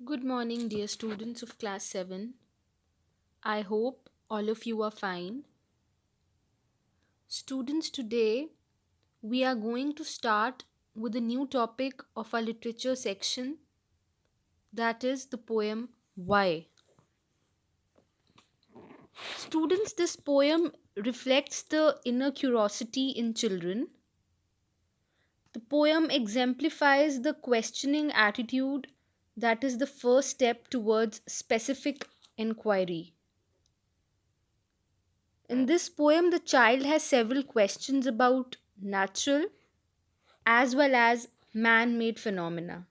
Good morning, dear students of class 7. I hope all of you are fine. Students, today we are going to start with a new topic of our literature section, that is the poem Why. Students, this poem reflects the inner curiosity in children. The poem exemplifies the questioning attitude that is the first step towards specific inquiry. In this poem, the child has several questions about natural as well as man made phenomena.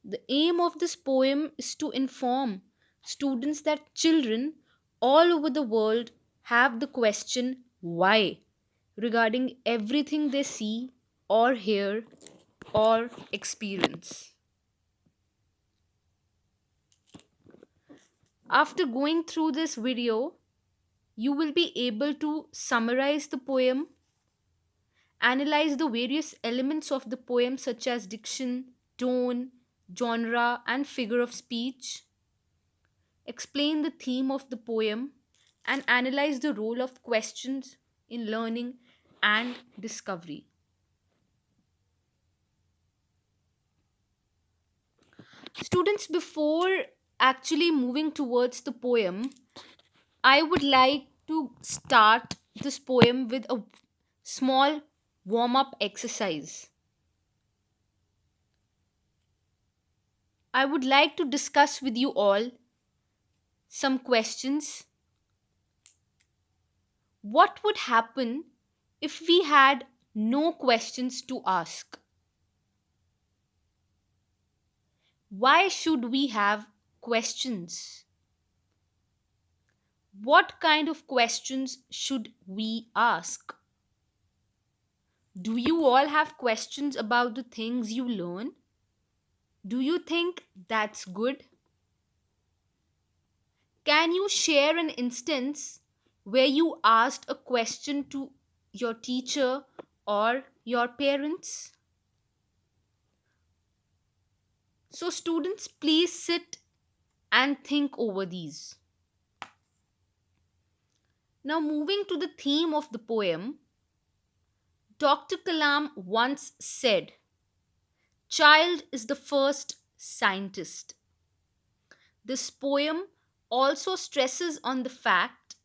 The aim of this poem is to inform students that children all over the world have the question why regarding everything they see or hear or experience. After going through this video, you will be able to summarize the poem, analyze the various elements of the poem, such as diction, tone, genre, and figure of speech, explain the theme of the poem, and analyze the role of questions in learning and discovery. Students, before actually moving towards the poem, I would like to start this poem with a small warm up exercise. I would like to discuss with you all some questions. What would happen if we had no questions to ask? Why should we have questions? What kind of questions should we ask? Do you all have questions about the things you learn? Do you think that's good? Can you share an instance where you asked a question to your teacher or your parents? So, students, please sit and think over these. Now, moving to the theme of the poem, Dr. Kalam once said, child is the first scientist. This poem also stresses on the fact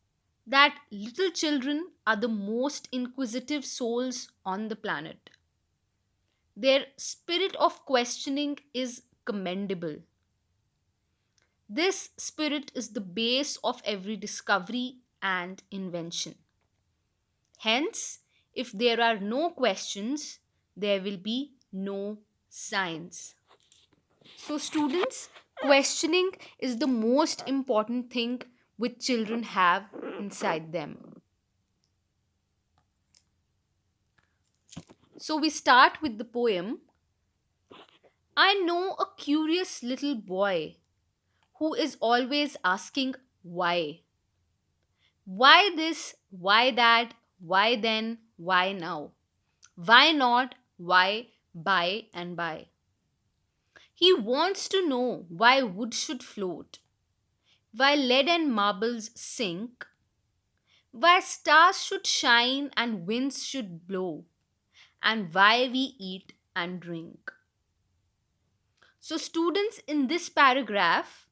that little children are the most inquisitive souls on the planet. Their spirit of questioning is commendable. This spirit is the base of every discovery and invention. Hence, if there are no questions, there will be no science. So, students, questioning is the most important thing which children have inside them. So, we start with the poem. I know a curious little boy who is always asking why. Why this? Why that? Why then? Why now? Why not? Why by and by? He wants to know why wood should float, why lead and marbles sink, why stars should shine and winds should blow, and why we eat and drink. So, students, in this paragraph,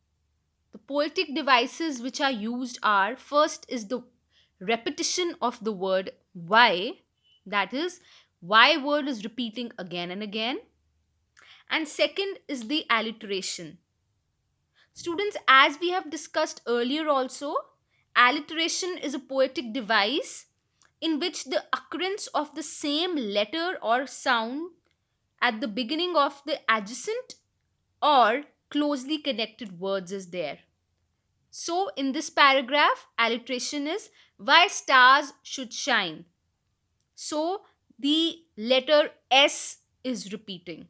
the poetic devices which are used are, first is the repetition of the word why, that is, why word is repeating again and again, and second is the alliteration. Students, as we have discussed earlier also, alliteration is a poetic device in which the occurrence of the same letter or sound at the beginning of the adjacent or closely connected words is there. So, in this paragraph, alliteration is why stars should shine. So, the letter S is repeating.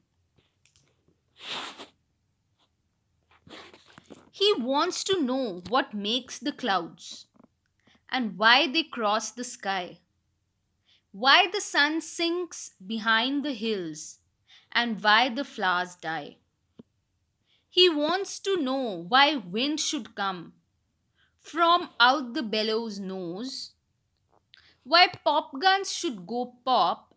He wants to know what makes the clouds and why they cross the sky, why the sun sinks behind the hills, and why the flowers die. He wants to know why wind should come from out the bellows nose, why pop guns should go pop,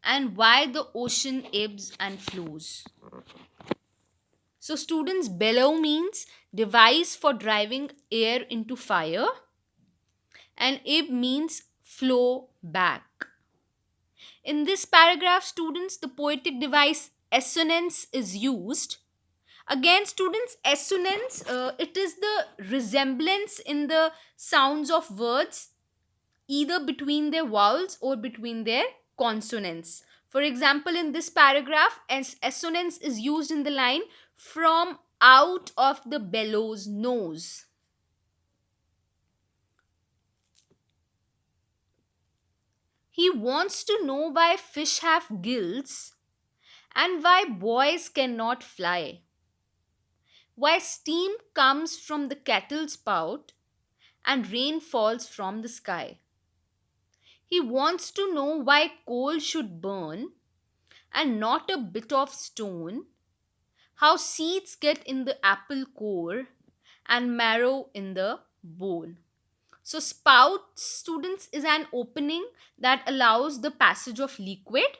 and why the ocean ebbs and flows. So, students, bellow means device for driving air into fire, and ebb means flow back. In this paragraph, students, the poetic device assonance is used. Again, students, assonance, it is the resemblance in the sounds of words either between their vowels or between their consonants. For example, in this paragraph, assonance is used in the line from out of the bellows nose. He wants to know why fish have gills and why boys cannot fly. Why steam comes from the kettle spout and rain falls from the sky. He wants to know why coal should burn and not a bit of stone, how seeds get in the apple core and marrow in the bone. So, spout, students, is an opening that allows the passage of liquid.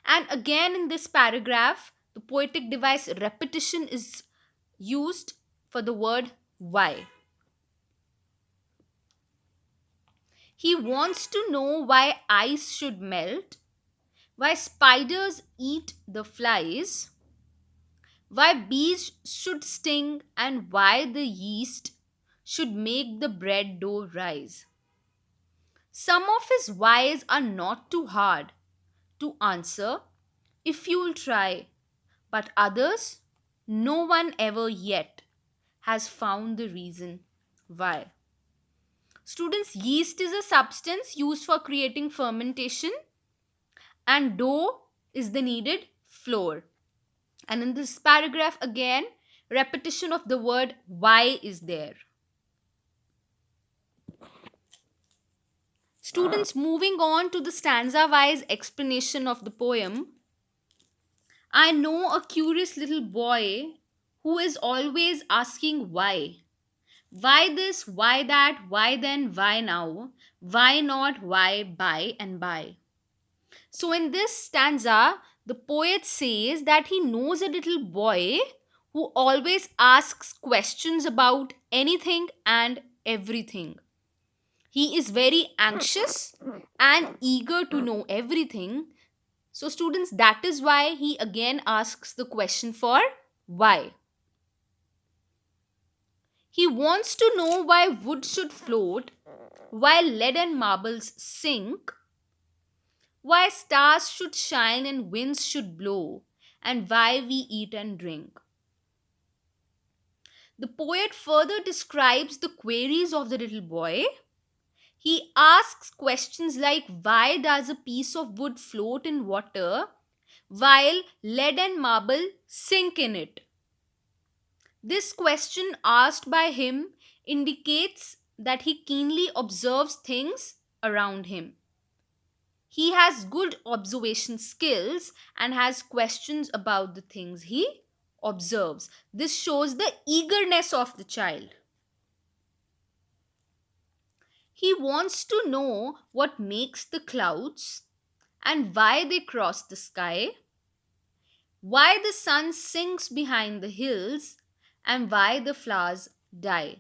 And again, in this paragraph, the poetic device repetition is used for the word why. He wants to know why ice should melt, why spiders eat the flies, why bees should sting, and why the yeast should make the bread dough rise. Some of his whys are not too hard to answer if you'll try, but others, no one ever yet has found the reason why. Students, yeast is a substance used for creating fermentation, and dough is the needed flour. And in this paragraph, again, repetition of the word why is there. Students, moving on to the stanza wise explanation of the poem. I know a curious little boy who is always asking why. Why this, why that, why then, why now, why not, why, by, and by. So, in this stanza, the poet says that he knows a little boy who always asks questions about anything and everything. He is very anxious and eager to know everything. So, students, that is why he again asks the question for why. He wants to know why wood should float while lead and marbles sink, why stars should shine and winds should blow, and why we eat and drink. The poet further describes the queries of the little boy. He asks questions like why does a piece of wood float in water while lead and marble sink in it? This question asked by him indicates that he keenly observes things around him. He has good observation skills and has questions about the things he observes. This shows the eagerness of the child. He wants to know what makes the clouds and why they cross the sky, why the sun sinks behind the hills, and why the flowers die.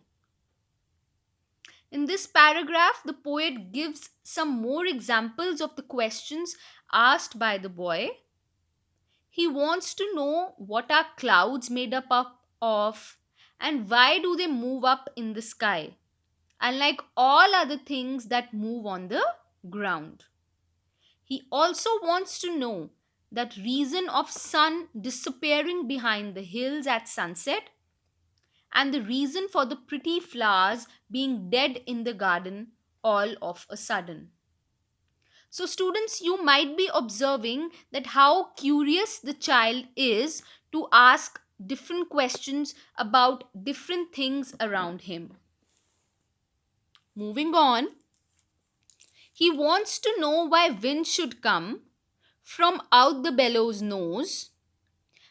In this paragraph, the poet gives some more examples of the questions asked by the boy. He wants to know what are clouds made of and why do they move up in the sky, unlike all other things that move on the ground. He also wants to know that reason of sun disappearing behind the hills at sunset and the reason for the pretty flowers being dead in the garden all of a sudden. So, students, you might be observing that how curious the child is to ask different questions about different things around him. Moving on, he wants to know why wind should come from out the bellows nose,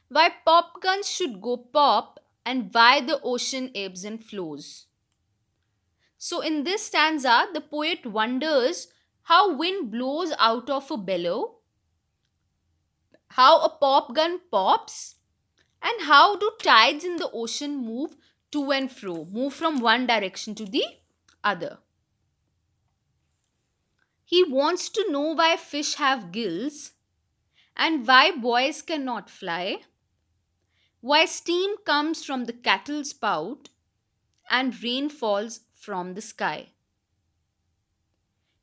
why pop guns should go pop, and why the ocean ebbs and flows. So, in this stanza, the poet wonders how wind blows out of a bellow, how a pop gun pops, and how do tides in the ocean move to and fro, move from one direction to the other. He wants to know why fish have gills and why boys cannot fly, why steam comes from the cattle's spout and rain falls from the sky.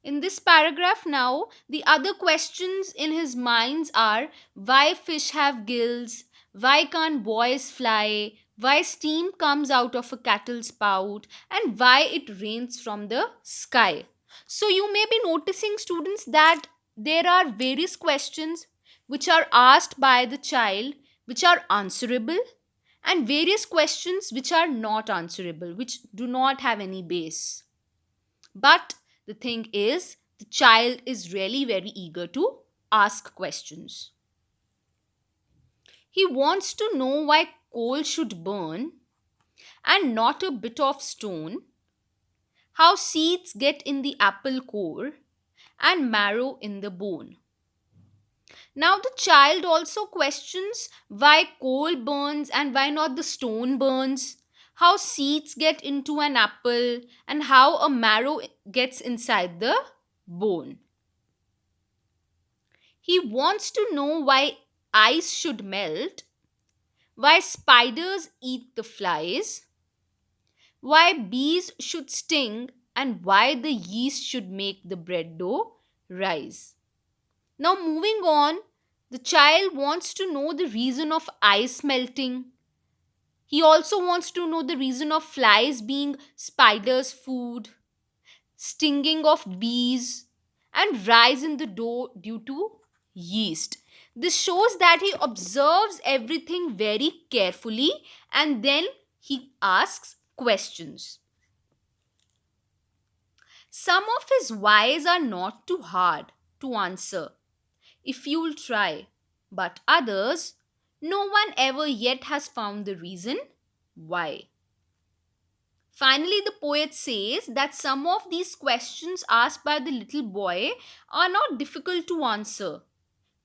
In this paragraph, now, the other questions in his minds are why fish have gills, why can't boys fly, why steam comes out of a cattle's spout, and why it rains from the sky. So, you may be noticing, students, that there are various questions which are asked by the child which are answerable, and various questions which are not answerable, which do not have any base. But the thing is, the child is really very eager to ask questions. He wants to know why coal should burn and not a bit of stone, how seeds get in the apple core and marrow in the bone. Now, the child also questions why coal burns and why not the stone burns, how seeds get into an apple, and how a marrow gets inside the bone. He wants to know why ice should melt, why spiders eat the flies, why bees should sting, and why the yeast should make the bread dough rise. Now, moving on, the child wants to know the reason of ice melting. He also wants to know the reason of flies being spiders' food, stinging of bees, and rise in the dough due to yeast. This shows that he observes everything very carefully and then he asks questions. Some of his whys are not too hard to answer if you'll try, but others, no one ever yet has found the reason why. Finally, the poet says that some of these questions asked by the little boy are not difficult to answer.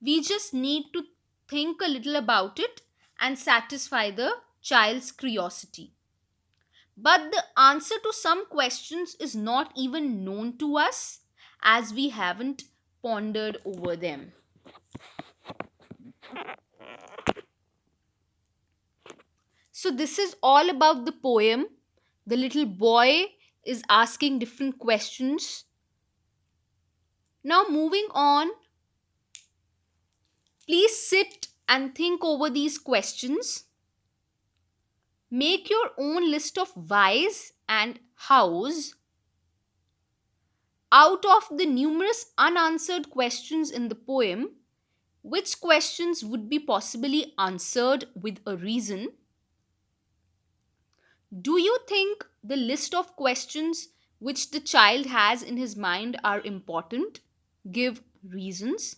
We just need to think a little about it and satisfy the child's curiosity. But the answer to some questions is not even known to us as we haven't pondered over them. So, this is all about the poem. The little boy is asking different questions. Now, moving on, please sit and think over these questions. Make your own list of whys and hows. Out of the numerous unanswered questions in the poem, which questions would be possibly answered with a reason? Do you think the list of questions which the child has in his mind are important? Give reasons.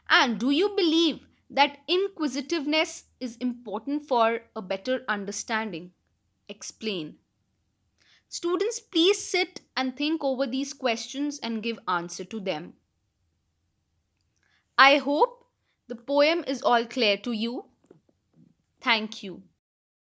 And do you believe that inquisitiveness is important for a better understanding? Explain. Students, please sit and think over these questions and give answer to them. I hope the poem is all clear to you. Thank you.